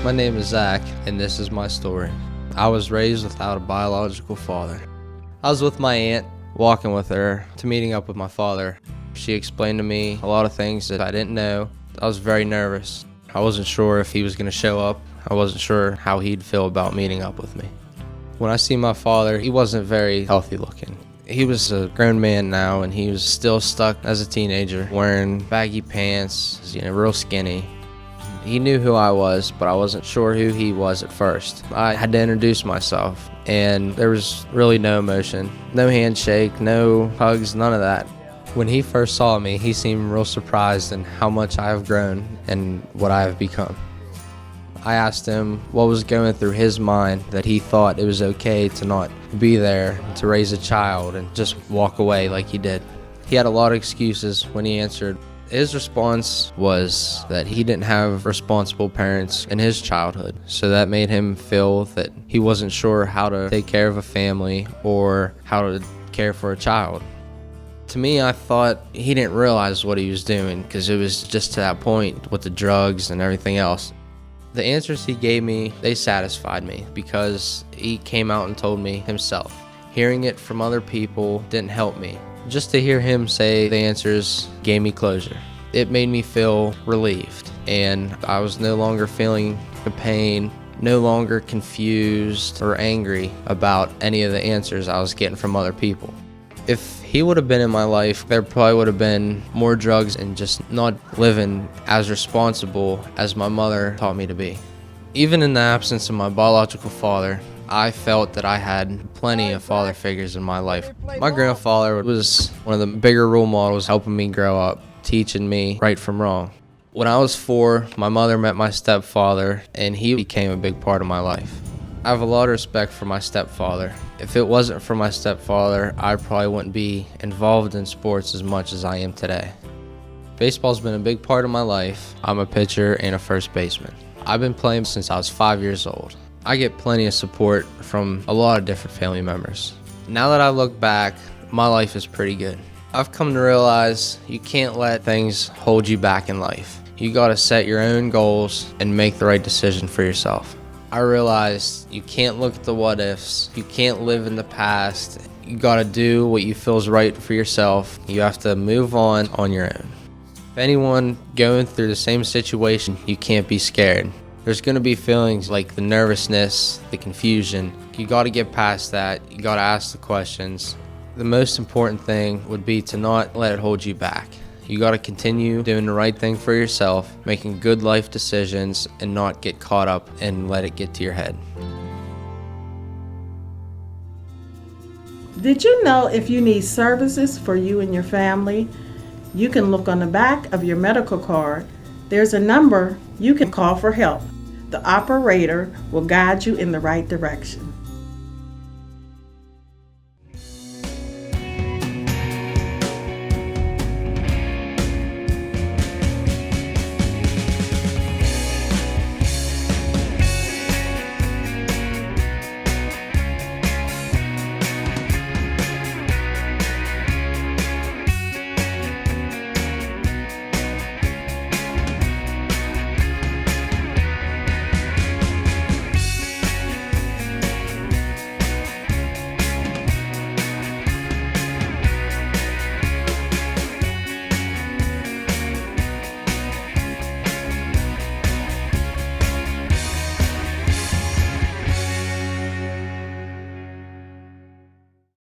My name is Zack, and this is my story. I was raised without a biological father. I was with my aunt, walking with her to meeting up with my father. She explained to me a lot of things that I didn't know. I was very nervous. I wasn't sure if he was going to show up. I wasn't sure how he'd feel about meeting up with me. When I see my father, he wasn't very healthy looking. He was a grown man now, and he was still stuck as a teenager, wearing baggy pants, real skinny. He knew who I was, but I wasn't sure who he was at first. I had to introduce myself, and there was really no emotion, no handshake, no hugs, none of that. When he first saw me, he seemed real surprised in how much I have grown and what I have become. I asked him what was going through his mind that he thought it was okay to not be there to raise a child and just walk away like he did. He had a lot of excuses when he answered. His response was that he didn't have responsible parents in his childhood, so that made him feel that he wasn't sure how to take care of a family or how to care for a child. To me, I thought he didn't realize what he was doing because it was just to that point with the drugs and everything else. The answers he gave me, they satisfied me because he came out and told me himself. Hearing it from other people didn't help me. Just to hear him say the answers gave me closure. It made me feel relieved, and I was no longer feeling the pain, no longer confused or angry about any of the answers I was getting from other people. If he would have been in my life, there probably would have been more drugs and just not living as responsible as my mother taught me to be. Even in the absence of my biological father, I felt that I had plenty of father figures in my life. My grandfather was one of the bigger role models helping me grow up, teaching me right from wrong. When I was 4, my mother met my stepfather, and he became a big part of my life. I have a lot of respect for my stepfather. If it wasn't for my stepfather, I probably wouldn't be involved in sports as much as I am today. Baseball's been a big part of my life. I'm a pitcher and a first baseman. I've been playing since I was 5 years old. I get plenty of support from a lot of different family members. Now that I look back, my life is pretty good. I've come to realize you can't let things hold you back in life. You gotta set your own goals and make the right decision for yourself. I realized you can't look at the what ifs. You can't live in the past. You gotta do what you feel is right for yourself. You have to move on your own. If anyone going through the same situation, you can't be scared. There's going to be feelings like the nervousness, the confusion. You got to get past that. You got to ask the questions. The most important thing would be to not let it hold you back. You got to continue doing the right thing for yourself, making good life decisions, and not get caught up and let it get to your head. Did you know if you need services for you and your family, you can look on the back of your medical card. There's a number you can call for help. The operator will guide you in the right direction.